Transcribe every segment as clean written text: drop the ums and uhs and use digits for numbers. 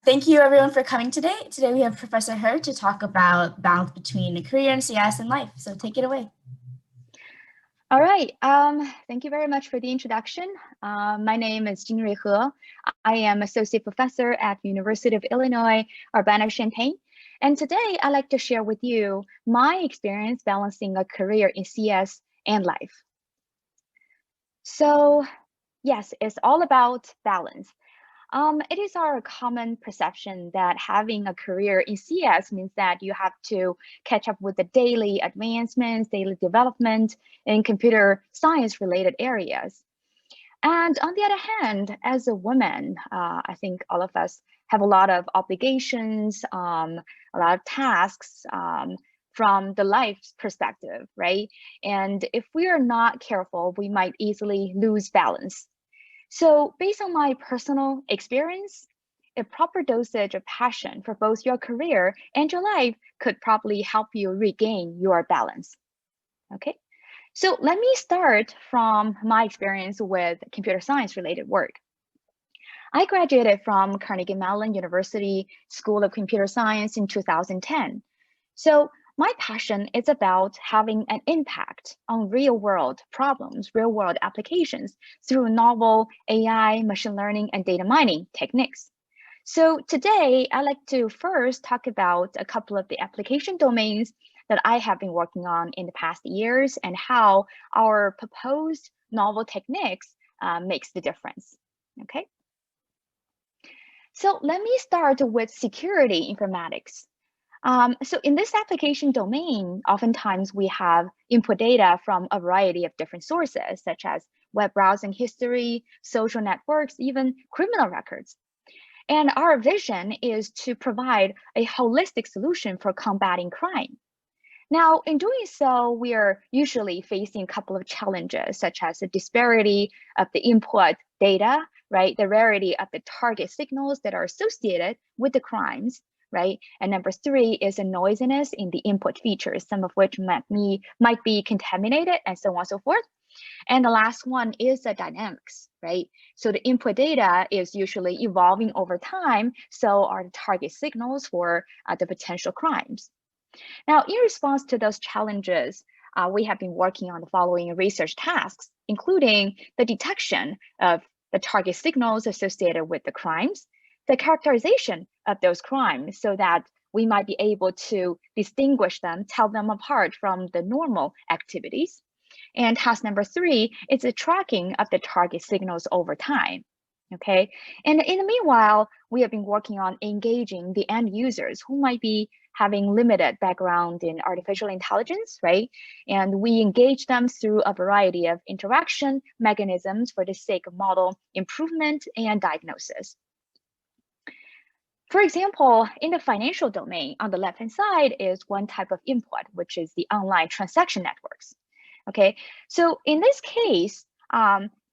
Thank you everyone for coming today. Today we have Professor He to talk about balance between a career in CS and life. So take it away. All right. Thank you very much for the introduction. My name is Jingrui He. I am Associate Professor at University of Illinois, Urbana-Champaign. And today I'd like to share with you my experience balancing a career in CS and life. So yes, it's all about balance. It is our common perception that having a career in CS means that you have to catch up with the daily advancements, daily development in computer science related areas. And on the other hand, as a woman, I think all of us have a lot of obligations, a lot of tasks from the life perspective, right? And if we are not careful, we might easily lose balance. So based on my personal experience, a proper dosage of passion for both your career and your life could probably help you regain your balance. Okay, so let me start from my experience with computer science related work. I graduated from Carnegie Mellon University School of Computer Science in 2010. So my passion is about having an impact on real-world problems, real-world applications through novel AI, machine learning, and data mining techniques. So today, I'd like to first talk about a couple of the application domains that I have been working on in the past years and how our proposed novel techniques makes the difference, okay? So let me start with security informatics. So in this application domain, oftentimes we have input data from a variety of different sources, such as web browsing history, social networks, even criminal records. And our vision is to provide a holistic solution for combating crime. Now, in doing so, we are usually facing a couple of challenges, such as the disparity of the input data, right? The rarity of the target signals that are associated with the crimes, right? And number three is the noisiness in the input features, some of which might be contaminated and so on and so forth. And the last one is the dynamics, right? So the input data is usually evolving over time, so are the target signals for the potential crimes. Now, in response to those challenges, we have been working on the following research tasks, including the detection of the target signals associated with the crimes, the characterization of those crimes so that we might be able to distinguish them, tell them apart from the normal activities. And task number three is the tracking of the target signals over time. Okay, and in the meanwhile, we have been working on engaging the end users who might be having limited background in artificial intelligence, right? And we engage them through a variety of interaction mechanisms for the sake of model improvement and diagnosis. For example, in the financial domain, on the left-hand side is one type of input, which is the online transaction networks. Okay, so in this case,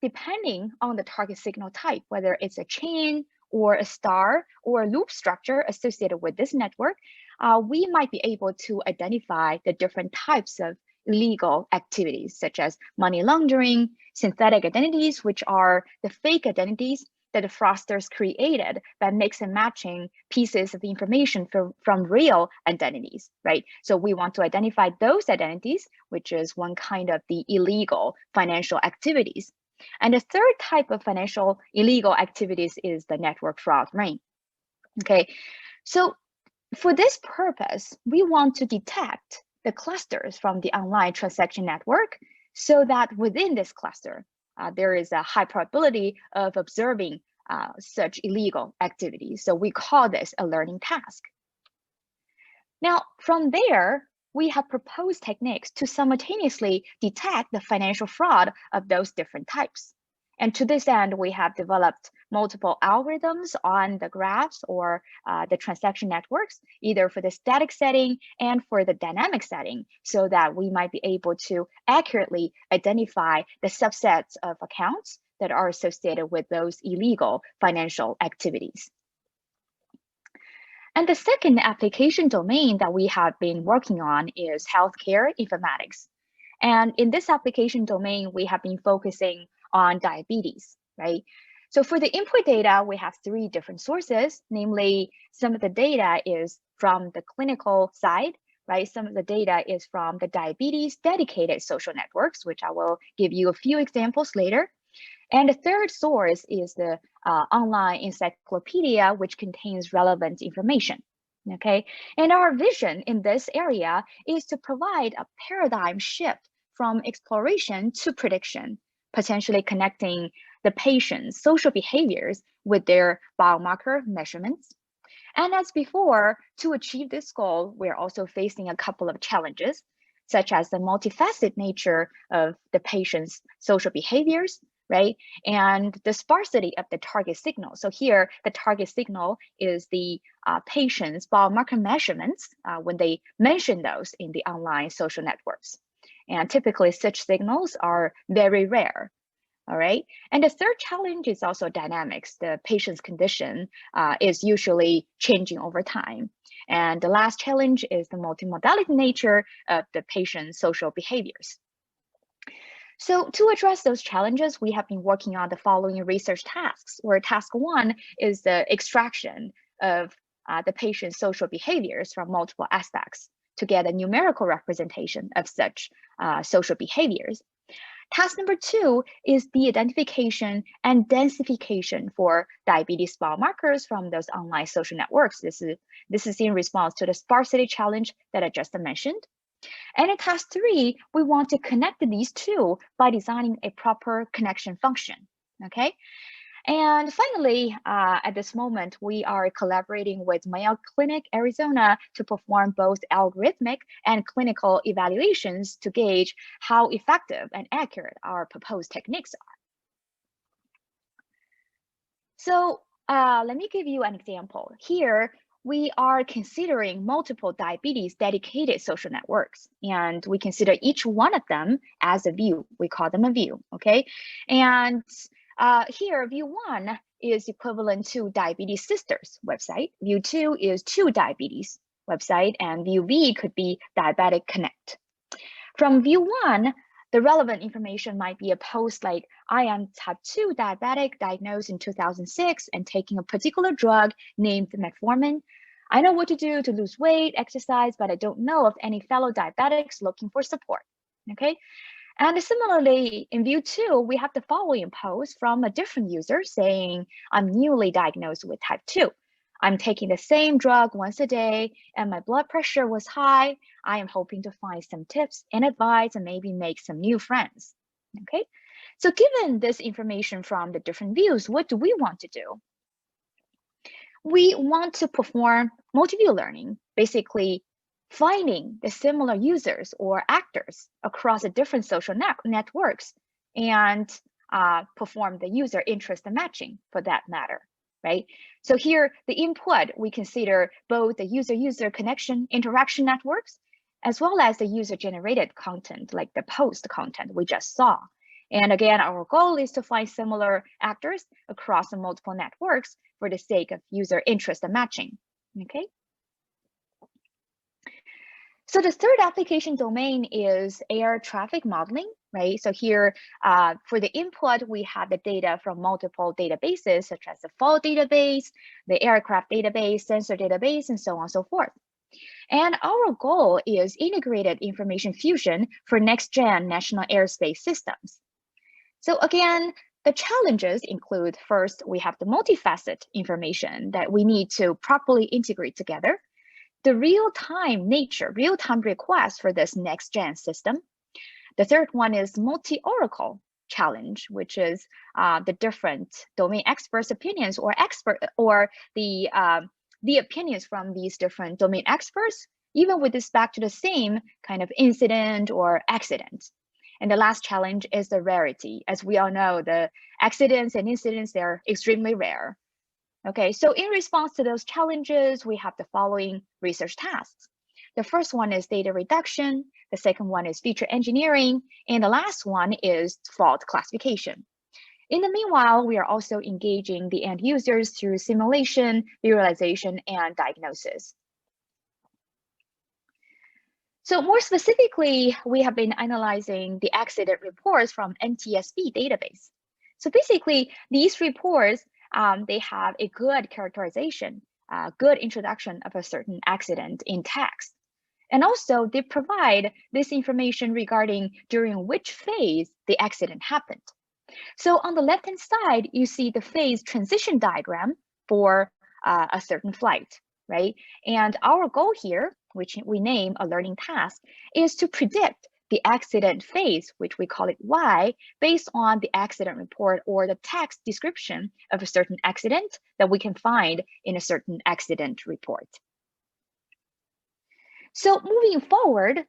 depending on the target signal type, whether it's a chain or a star or a loop structure associated with this network, we might be able to identify the different types of illegal activities, such as money laundering, synthetic identities, which are the fake identities that the fraudsters created by mix and matching pieces of information from real identities, right? So we want to identify those identities, which is one kind of the illegal financial activities. And the third type of financial illegal activities is the network fraud ring. Okay, so for this purpose, we want to detect the clusters from the online transaction network so that within this cluster, there is a high probability of observing such illegal activities. So we call this a learning task. Now, from there, we have proposed techniques to simultaneously detect the financial fraud of those different types. And to this end, we have developed multiple algorithms on the graphs or the transaction networks, either for the static setting and for the dynamic setting, so that we might be able to accurately identify the subsets of accounts that are associated with those illegal financial activities. And the second application domain that we have been working on is healthcare informatics. And in this application domain, we have been focusing on diabetes, right? So for the input data, we have three different sources, namely some of the data is from the clinical side, right? Some of the data is from the diabetes dedicated social networks, which I will give you a few examples later. And the third source is the online encyclopedia, which contains relevant information. Okay, and our vision in this area is to provide a paradigm shift from exploration to prediction, potentially connecting the patient's social behaviors with their biomarker measurements. And as before, to achieve this goal, we're also facing a couple of challenges, such as the multifaceted nature of the patient's social behaviors, right? And the sparsity of the target signal. So here, the target signal is the patient's biomarker measurements when they mention those in the online social networks. And typically such signals are very rare. All right. And the third challenge is also dynamics. The patient's condition is usually changing over time. And the last challenge is the multimodality nature of the patient's social behaviors. So to address those challenges, we have been working on the following research tasks, where task one is the extraction of the patient's social behaviors from multiple aspects to get a numerical representation of such social behaviors. Task number two is the identification and densification for diabetes biomarkers from those online social networks. This is in response to the sparsity challenge that I just mentioned. And in task three, we want to connect these two by designing a proper connection function, okay? And finally, at this moment, we are collaborating with Mayo Clinic, Arizona to perform both algorithmic and clinical evaluations to gauge how effective and accurate our proposed techniques are. So let me give you an example. Here, we are considering multiple diabetes dedicated social networks, and we consider each one of them as a view. We call them a view, okay? And here, view one is equivalent to Diabetes Sisters website. View two is to diabetes website, and view V could be Diabetic Connect. From view one, the relevant information might be a post like, I am type 2 diabetic, diagnosed in 2006 and taking a particular drug named metformin. I know what to do to lose weight, exercise, but I don't know of any fellow diabetics looking for support, okay? And similarly, in view two, we have the following post from a different user saying, I'm newly diagnosed with type 2. I'm taking the same drug once a day and my blood pressure was high. I am hoping to find some tips and advice and maybe make some new friends, okay? So given this information from the different views, what do we want to do? We want to perform multi-view learning, basically finding the similar users or actors across the different social networks and perform the user interest matching for that matter, right? So here, the input, we consider both the user-user connection interaction networks, as well as the user-generated content, like the post content we just saw. And again, our goal is to find similar actors across the multiple networks for the sake of user interest matching, okay? So the third application domain is air traffic modeling, right? So here, for the input, we have the data from multiple databases, such as the fall database, the aircraft database, sensor database, and so on and so forth. And our goal is integrated information fusion for next-gen national airspace systems. So again, the challenges include, first, we have the multifaceted information that we need to properly integrate together, the real-time nature, real-time request for this next-gen system. The third one is multi-oracle challenge, which is the different domain experts' opinions or the opinions from these different domain experts, even with respect to the same kind of incident or accident. And the last challenge is the rarity. As we all know, the accidents and incidents, they're extremely rare. Okay, so in response to those challenges, we have the following research tasks. The first one is data reduction, the second one is feature engineering, and the last one is fault classification. In the meanwhile, we are also engaging the end users through simulation, visualization, and diagnosis. So more specifically, we have been analyzing the accident reports from NTSB database. So basically, these reports, they have a good characterization, good introduction of a certain accident in text. And also they provide this information regarding during which phase the accident happened. So on the left-hand side, you see the phase transition diagram for a certain flight, right? And our goal here, which we name a learning task, is to predict the accident phase, which we call it Y, based on the accident report or the text description of a certain accident that we can find in a certain accident report. So moving forward,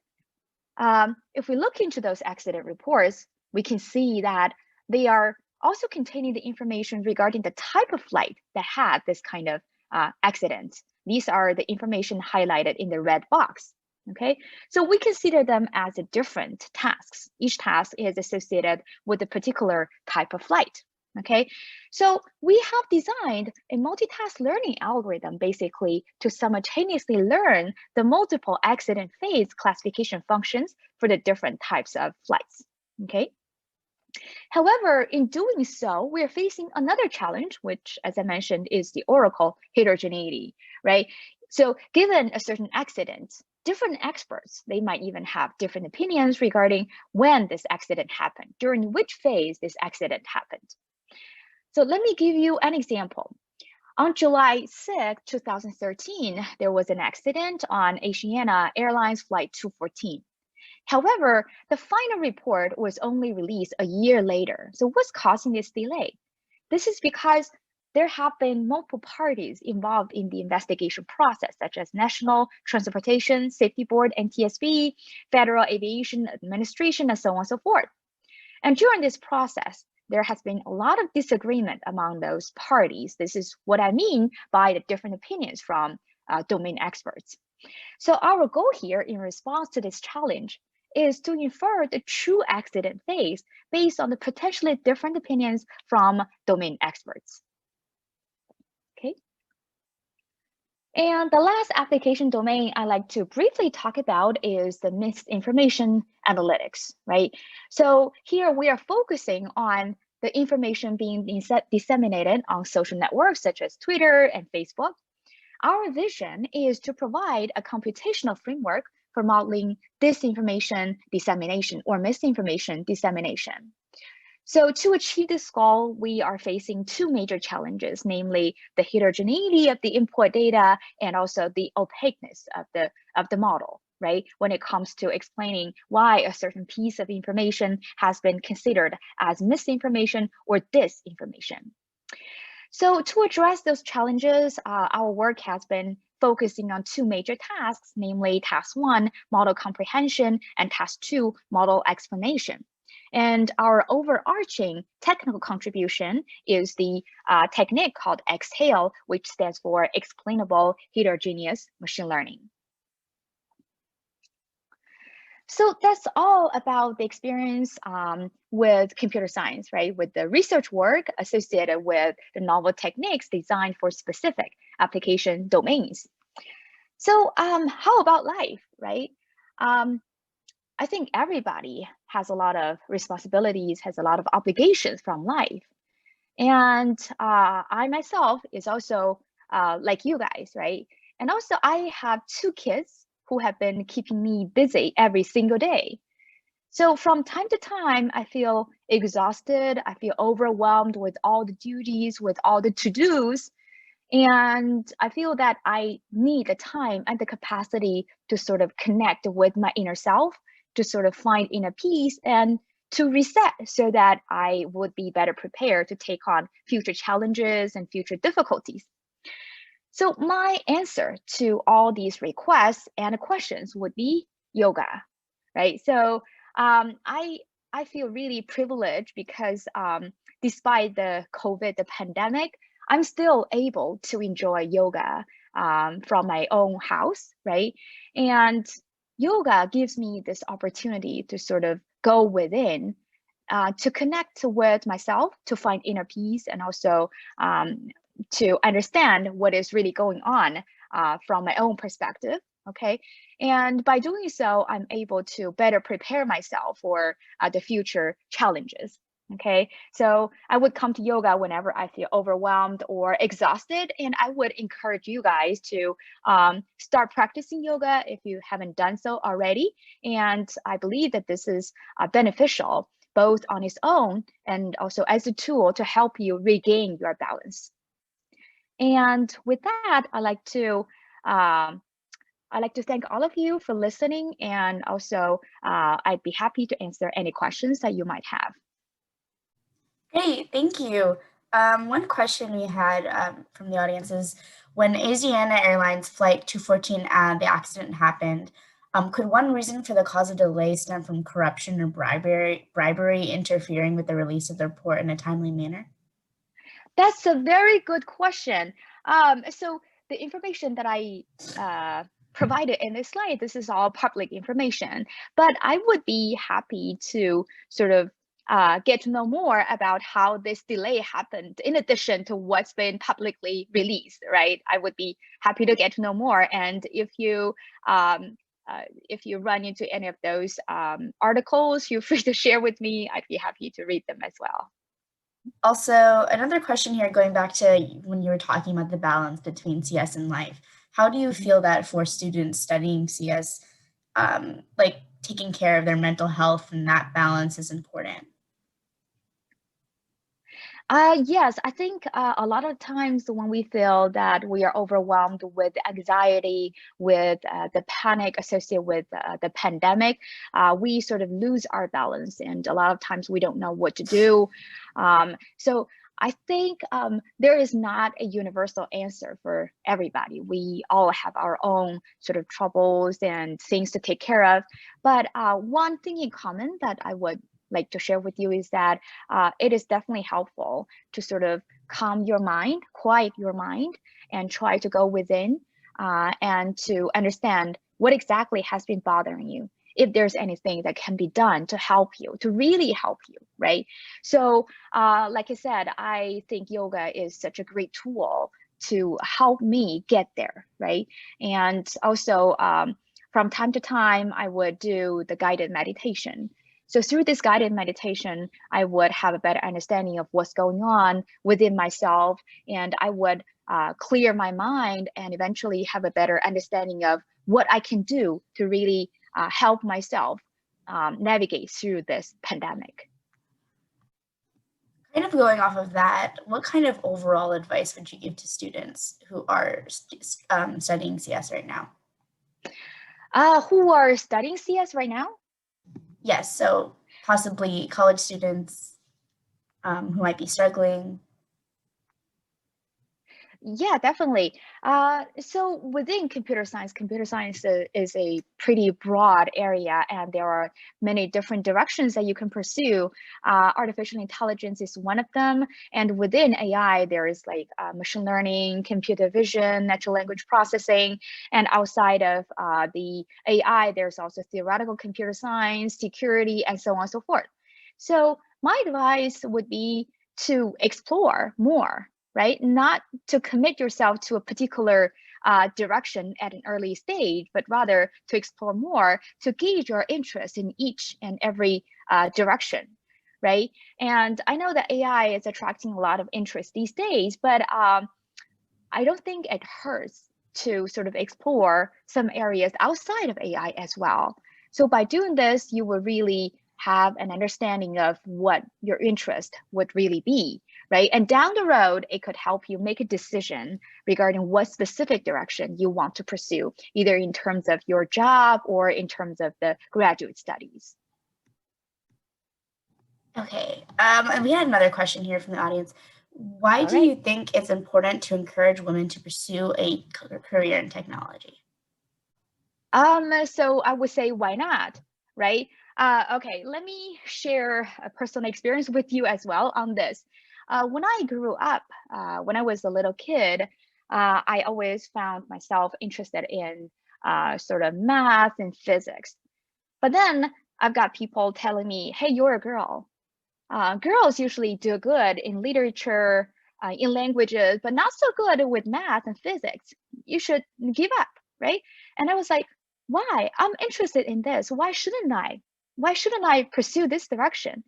if we look into those accident reports, we can see that they are also containing the information regarding the type of flight that had this kind of accident. These are the information highlighted in the red box. Okay, so we consider them as different tasks. Each task is associated with a particular type of flight. Okay, so we have designed a multitask learning algorithm basically to simultaneously learn the multiple accident phase classification functions for the different types of flights. Okay. However, in doing so, we're facing another challenge, which, as I mentioned, is the oracle heterogeneity, right? So given a certain accident, different experts, they might even have different opinions regarding when this accident happened, during which phase this accident happened. So let me give you an example. On July 6, 2013, there was an accident on Asiana Airlines Flight 214. However, the final report was only released a year later. So what's causing this delay? This is because there have been multiple parties involved in the investigation process, such as National Transportation Safety Board, NTSB, Federal Aviation Administration, and so on and so forth. And during this process, there has been a lot of disagreement among those parties. This is what I mean by the different opinions from domain experts. So our goal here in response to this challenge is to infer the true accident phase based on the potentially different opinions from domain experts. Okay. And the last application domain I like to briefly talk about is the misinformation analytics, right? So here we are focusing on the information being disseminated on social networks such as Twitter and Facebook. Our vision is to provide a computational framework for modeling disinformation dissemination or misinformation dissemination. So to achieve this goal, we are facing two major challenges, namely the heterogeneity of the input data and also the opaqueness of the model, right? When it comes to explaining why a certain piece of information has been considered as misinformation or disinformation. So to address those challenges, our work has been focusing on two major tasks, namely task 1, model comprehension, and task 2, model explanation. And our overarching technical contribution is the technique called XHAIL, which stands for Explainable Heterogeneous Machine Learning. So that's all about the experience with computer science, right? With the research work associated with the novel techniques designed for specific application domains. So how about life, right? I think everybody has a lot of responsibilities, has a lot of obligations from life. And I myself is also like you guys, right? And also I have 2 kids who have been keeping me busy every single day. So from time to time, I feel exhausted. I feel overwhelmed with all the duties, with all the to-dos. And I feel that I need the time and the capacity to sort of connect with my inner self, to sort of find inner peace and to reset so that I would be better prepared to take on future challenges and future difficulties. So my answer to all these requests and questions would be yoga, right? So I feel really privileged because despite the COVID, the pandemic, I'm still able to enjoy yoga from my own house, right? And yoga gives me this opportunity to sort of go within, to connect with myself, to find inner peace, and also to understand what is really going on from my own perspective, okay? And by doing so, I'm able to better prepare myself for the future challenges. Okay, so I would come to yoga whenever I feel overwhelmed or exhausted, and I would encourage you guys to start practicing yoga if you haven't done so already. And I believe that this is beneficial both on its own and also as a tool to help you regain your balance. And with that, I'd like to thank all of you for listening, and also I'd be happy to answer any questions that you might have. Great, thank you. One question we had from the audience is, when Asiana Airlines Flight 214, the accident happened, could one reason for the cause of delay stem from corruption or bribery interfering with the release of the report in a timely manner? That's a very good question. So the information that I provided in this slide, this is all public information, but I would be happy to sort of get to know more about how this delay happened in addition to what's been publicly released, right? I would be happy to get to know more. And if you run into any of those articles, feel free to share with me. I'd be happy to read them as well. Also, another question here, going back to when you were talking about the balance between CS and life, how do you feel that for students studying CS, like taking care of their mental health and that balance is important? Yes, I think a lot of times when we feel that we are overwhelmed with anxiety, with the panic associated with the pandemic, we sort of lose our balance, and a lot of times we don't know what to do. So I think there is not a universal answer for everybody. We all have our own sort of troubles and things to take care of. But one thing in common that I would like to share with you is that it is definitely helpful to sort of calm your mind, quiet your mind, and try to go within and to understand what exactly has been bothering you. If there's anything that can be done to help you, to really help you, right? So, like I said, I think yoga is such a great tool to help me get there, right? And also, from time to time, I would do the guided meditation. So through this guided meditation, I would have a better understanding of what's going on within myself, and I would clear my mind and eventually have a better understanding of what I can do to really help myself navigate through this pandemic. Kind of going off of that, what kind of overall advice would you give to students who are studying CS right now? Who are studying CS right now? Yes, so possibly college students who might be struggling. Yeah, definitely. So within computer science is a pretty broad area, and there are many different directions that you can pursue. Artificial intelligence is one of them, and within AI, there is like machine learning, computer vision, natural language processing, and outside of the AI, there's also theoretical computer science, security, and so on and so forth. So my advice would be to explore more, right? Not to commit yourself to a particular direction at an early stage, but rather to explore more, to gauge your interest in each and every direction, right? And I know that AI is attracting a lot of interest these days, but I don't think it hurts to sort of explore some areas outside of AI as well. So by doing this, you will really have an understanding of what your interest would really be, right? And down the road, it could help you make a decision regarding what specific direction you want to pursue, either in terms of your job or in terms of the graduate studies. Okay, and we had another question here from the audience. Why do you think it's important to encourage women to pursue a career in technology? So I would say, why not, right? Okay, let me share a personal experience with you as well on this. When I grew up, when I was a little kid, I always found myself interested in sort of math and physics. But then I've got people telling me, hey, you're a girl. Girls usually do good in literature, in languages, but not so good with math and physics. You should give up, right? And I was like, why? I'm interested in this. Why shouldn't I? Why shouldn't I pursue this direction?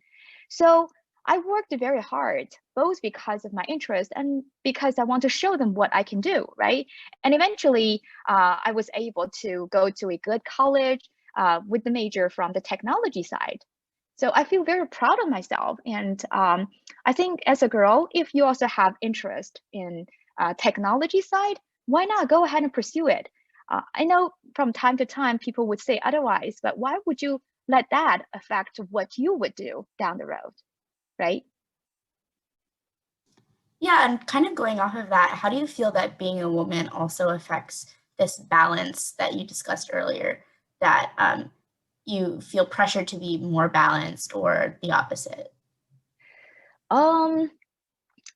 So I worked very hard, both because of my interest and because I want to show them what I can do, right? And eventually, I was able to go to a good college with the major from the technology side. So I feel very proud of myself. And I think as a girl, if you also have interest in technology side, why not go ahead and pursue it? I know from time to time people would say otherwise, but why would you let that affect what you would do down the road, right? Yeah, and kind of going off of that, how do you feel that being a woman also affects this balance that you discussed earlier, that you feel pressure to be more balanced or the opposite? Um,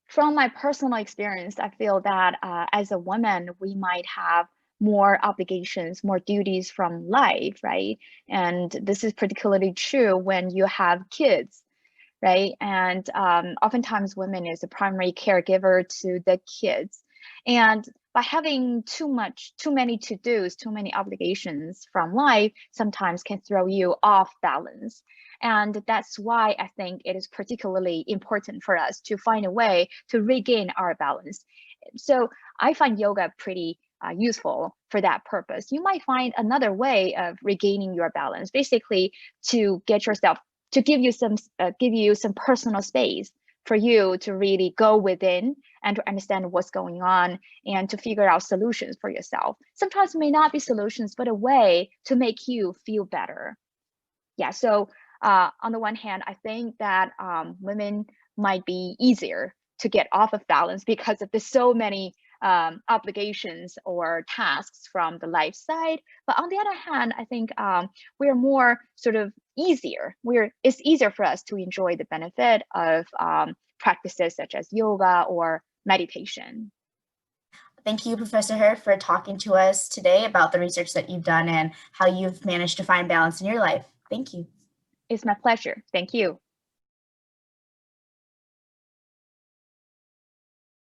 from my personal experience, I feel that as a woman, we might have more obligations, more duties from life, right? And this is particularly true when you have kids, right? And oftentimes women is the primary caregiver to the kids. And by having too many to-dos, too many obligations from life, sometimes can throw you off balance. And that's why I think it is particularly important for us to find a way to regain our balance. So I find yoga pretty useful for that purpose. You might find another way of regaining your balance, basically to get yourself to give you some personal space for you to really go within and to understand what's going on and to figure out solutions for yourself. Sometimes it may not be solutions, but a way to make you feel better. Yeah, so on the one hand, I think that women might be easier to get off of balance because of the so many obligations or tasks from the life side. But on the other hand, I think we're more sort of easier. It's easier for us to enjoy the benefit of practices such as yoga or meditation. Thank you, Professor Her, for talking to us today about the research that you've done and how you've managed to find balance in your life. Thank you. It's my pleasure. Thank you.